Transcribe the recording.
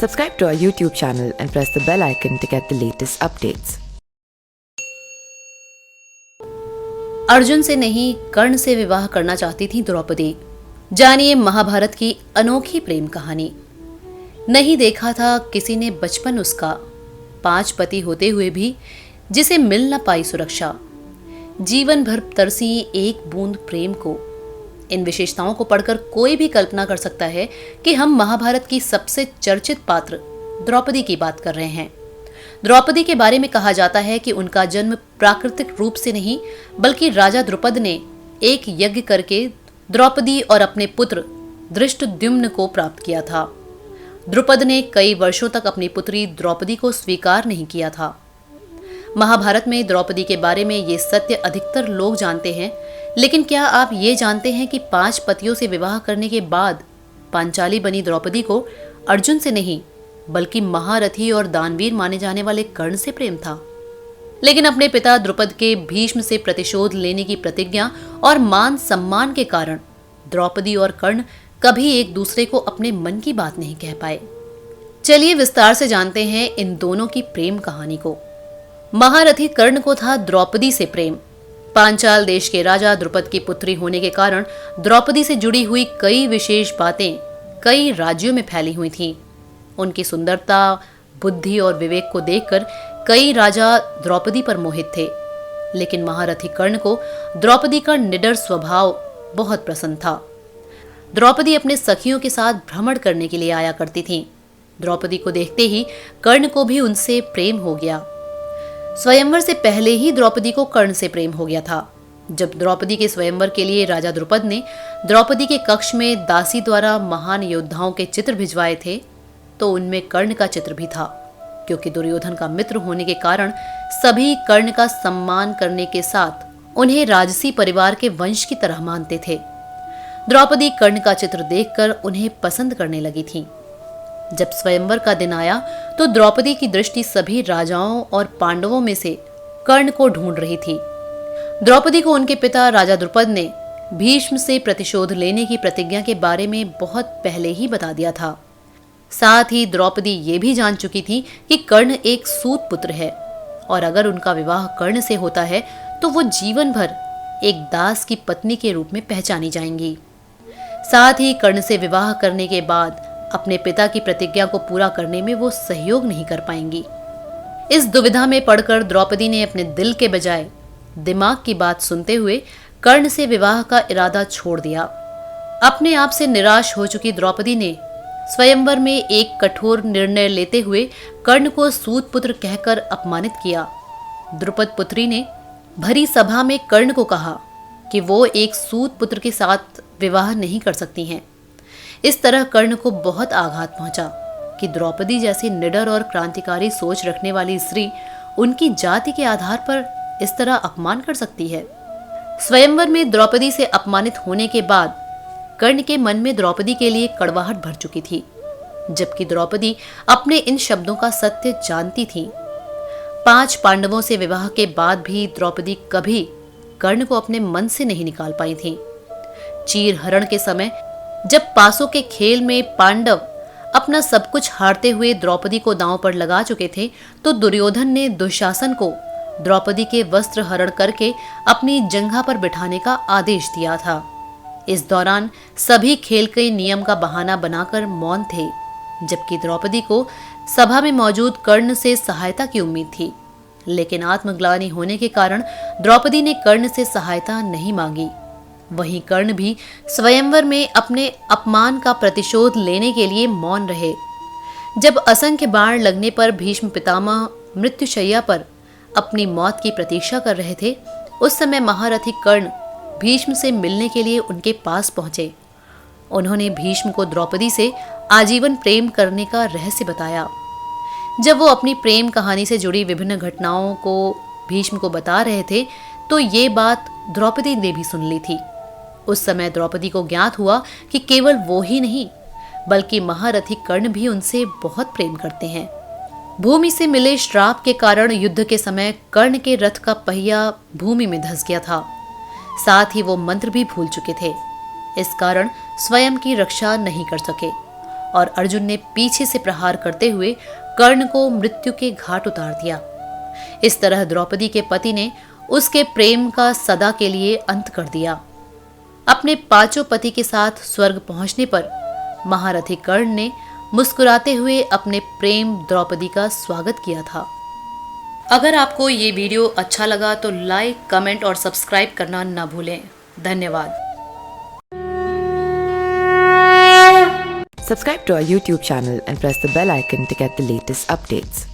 Subscribe to our YouTube channel and press the bell icon to get the latest updates. Arjun से नहीं, कर्ण से विवाह करना चाहती थी द्रौपदी। जानिए महाभारत की अनोखी प्रेम कहानी। नहीं देखा था किसी ने बचपन उसका, 5 पति होते हुए भी जिसे मिल न पाई सुरक्षा। जीवन भर तरसी एक बूंद प्रेम को। इन विशेषताओं को पढ़कर कोई भी कल्पना कर सकता है कि हम महाभारत की सबसे चर्चित पात्र द्रौपदी की बात कर रहे हैं। द्रौपदी के बारे में कहा जाता है कि उनका जन्म प्राकृतिक रूप से नहीं, बल्कि राजा द्रुपद ने एक यज्ञ करके द्रौपदी और अपने पुत्र धृष्टद्युम्न को प्राप्त किया था। द्रुपद ने कई वर्षों तक अपनी पुत्री द्रौपदी को स्वीकार नहीं किया था। महाभारत में द्रौपदी के बारे में ये सत्य अधिकतर लोग जानते हैं, लेकिन क्या आप ये जानते हैं कि 5 पतियों से विवाह करने के बाद पांचाली बनी द्रौपदी को अर्जुन से नहीं, बल्कि महारथी और दानवीर माने जाने वाले कर्ण से प्रेम था। लेकिन अपने पिता द्रुपद के भीष्म से प्रतिशोध लेने की प्रतिज्ञा और मान सम्मान के कारण द्रौपदी और कर्ण कभी एक दूसरे को अपने मन की बात नहीं कह पाए। चलिए विस्तार से जानते हैं इन दोनों की प्रेम कहानी को। महारथी कर्ण को था द्रौपदी से प्रेम। पांचाल देश के राजा द्रुपद की पुत्री होने के कारण द्रौपदी से जुड़ी हुई कई विशेष बातें कई राज्यों में फैली हुई थीं। उनकी सुंदरता, बुद्धि और विवेक को देखकर कई राजा द्रौपदी पर मोहित थे। लेकिन महारथी कर्ण को द्रौपदी का निडर स्वभाव बहुत पसंद था। द्रौपदी अपने सखियों के साथ भ्रमण करने के लिए आया करती थीं। द्रौपदी को देखते ही कर्ण को भी उनसे प्रेम हो गया। स्वयंवर से पहले ही द्रौपदी को कर्ण से प्रेम हो गया था। जब द्रौपदी के स्वयंवर के लिए राजा द्रुपद ने द्रौपदी के कक्ष में दासी द्वारा महान योद्धाओं के चित्र भिजवाए थे, तो उनमें कर्ण का चित्र भी था। क्योंकि दुर्योधन का मित्र होने के कारण सभी कर्ण का सम्मान करने के साथ उन्हें राजसी परिवार के वंश की तरह मानते थे। द्रौपदी कर्ण का चित्र देखकर उन्हें पसंद करने लगी थी। जब स्वयंवर का दिन आया तो द्रौपदी की दृष्टि सभी राजाओं और पांडवों में से कर्ण को ढूंढ रही थी। द्रौपदी को उनके पिता राजा द्रुपद ने भीष्म से प्रतिशोध लेने की प्रतिज्ञा के बारे में बहुत पहले ही बता दिया था। साथ ही द्रौपदी ये भी जान चुकी थी कि कर्ण एक सूत पुत्र है और अगर उनका विवाह कर्ण से होता है तो वो जीवन भर एक दास की पत्नी के रूप में पहचानी जाएंगी। साथ ही कर्ण से विवाह करने के बाद अपने पिता की प्रतिज्ञा को पूरा करने में वो सहयोग नहीं कर पाएंगी। इस दुविधा में पड़कर द्रौपदी ने अपने दिल के बजाय दिमाग की बात सुनते हुए कर्ण से विवाह का इरादा छोड़ दिया। अपने आप से निराश हो चुकी द्रौपदी ने स्वयंवर में एक कठोर निर्णय लेते हुए कर्ण को सूत पुत्र कहकर अपमानित किया। द्रुपद पुत्री ने भरी सभा में कर्ण को कहा कि वो एक सूत पुत्र के साथ विवाह नहीं कर सकती हैं। इस तरह कर्ण को बहुत आघात पहुंचा कि द्रौपदी जैसी निडर और क्रांतिकारी सोच रखने वाली स्त्री उनकी जाति के आधार पर इस तरह अपमान कर सकती है। स्वयंवर में द्रौपदी से अपमानित होने के बाद कर्ण के मन में द्रौपदी के लिए कड़वाहट भर चुकी थी, जबकि द्रौपदी अपने इन शब्दों का सत्य जानती थी। 5 पांडवों से विवाह के बाद भी द्रौपदी कभी कर्ण को अपने मन से नहीं निकाल पाई थी। चीरहरण के समय जब पासों के खेल में पांडव अपना सब कुछ हारते हुए द्रौपदी को दांव पर लगा चुके थे, तो दुर्योधन ने दुशासन को द्रौपदी के वस्त्र हरण करके अपनी जंघा पर बिठाने का आदेश दिया था। इस दौरान सभी खेल के नियम का बहाना बनाकर मौन थे, जबकि द्रौपदी को सभा में मौजूद कर्ण से सहायता की उम्मीद थी। लेकिन आत्मग्लानि होने के कारण द्रौपदी ने कर्ण से सहायता नहीं मांगी। वहीं कर्ण भी स्वयंवर में अपने अपमान का प्रतिशोध लेने के लिए मौन रहे। जब असंख्य बाण लगने पर भीष्म पितामह मृत्युशैया पर अपनी मौत की प्रतीक्षा कर रहे थे, उस समय महारथी कर्ण भीष्म से मिलने के लिए उनके पास पहुंचे। उन्होंने भीष्म को द्रौपदी से आजीवन प्रेम करने का रहस्य बताया। जब वो अपनी प्रेम कहानी से जुड़ी विभिन्न घटनाओं को भीष्म को बता रहे थे, तो ये बात द्रौपदी ने भी सुन ली थी। उस समय द्रौपदी को ज्ञात हुआ कि केवल वो ही नहीं, बल्कि महारथी कर्ण भी उनसे बहुत प्रेम करते हैं। भूमि से मिले श्राप के कारण युद्ध के समय कर्ण के रथ का पहिया भूमि में धंस गया था। साथ ही वो मंत्र भी भूल चुके थे। इस कारण स्वयं की रक्षा नहीं कर सके और अर्जुन ने पीछे से प्रहार करते हुए कर्ण को मृत्यु के घाट उतार दिया। इस तरह द्रौपदी के पति ने उसके प्रेम का सदा के लिए अंत कर दिया। अपने पांचों पति के साथ स्वर्ग पहुंचने पर महारथी कर्ण ने मुस्कुराते हुए अपने प्रेम द्रौपदी का स्वागत किया था। अगर आपको ये वीडियो अच्छा लगा तो लाइक, कमेंट और सब्सक्राइब करना न भूलें। धन्यवाद। Subscribe to our YouTube channel and press the bell icon to get the latest updates.